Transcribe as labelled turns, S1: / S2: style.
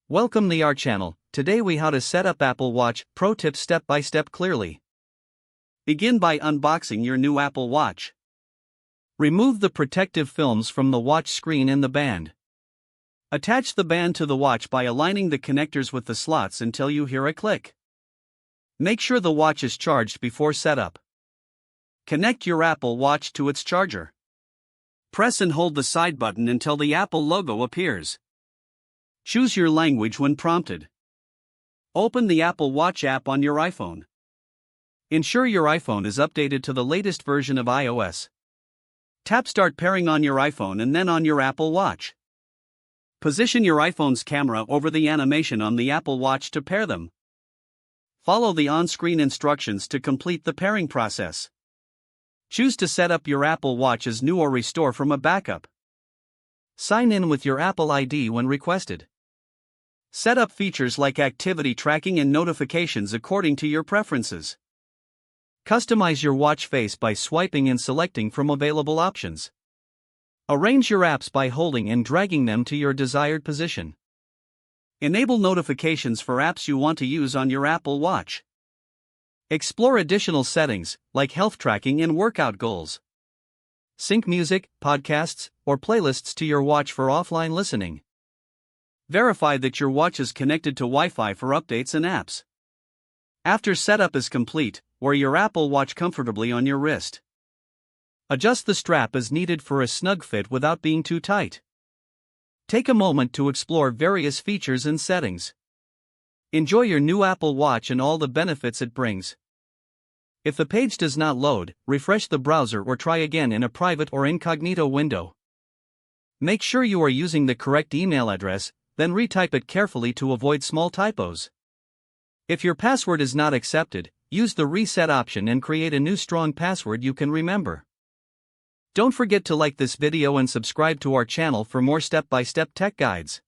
S1: Welcome to our channel. Today we how to set up Apple Watch Pro tips step by step clearly. Begin by unboxing your new Apple Watch. Remove the protective films from the watch screen and the band. Attach the band to the watch by aligning the connectors with the slots until you hear a click. Make sure the watch is charged before setup. Connect your Apple Watch to its charger. Press and hold the side button until the Apple logo appears. Choose your language when prompted. Open the Apple Watch app on your iPhone. Ensure your iPhone is updated to the latest version of iOS. Tap Start Pairing on your iPhone and then on your Apple Watch. Position your iPhone's camera over the animation on the Apple Watch to pair them. Follow the on-screen instructions to complete the pairing process. Choose to set up your Apple Watch as new or restore from a backup. Sign in with your Apple ID when requested. Set up features like activity tracking and notifications according to your preferences. Customize your watch face by swiping and selecting from available options. Arrange your apps by holding and dragging them to your desired position. Enable notifications for apps you want to use on your Apple Watch. Explore additional settings, like health tracking and workout goals. Sync music, podcasts, or playlists to your watch for offline listening. Verify that your watch is connected to Wi-Fi for updates and apps. After setup is complete, wear your Apple Watch comfortably on your wrist. Adjust the strap as needed for a snug fit without being too tight. Take a moment to explore various features and settings. Enjoy your new Apple Watch and all the benefits it brings. If the page does not load, refresh the browser or try again in a private or incognito window. Make sure you are using the correct email address, then retype it carefully to avoid small typos. If your password is not accepted, use the reset option and create a new strong password you can remember. Don't forget to like this video and subscribe to our channel for more step-by-step tech guides.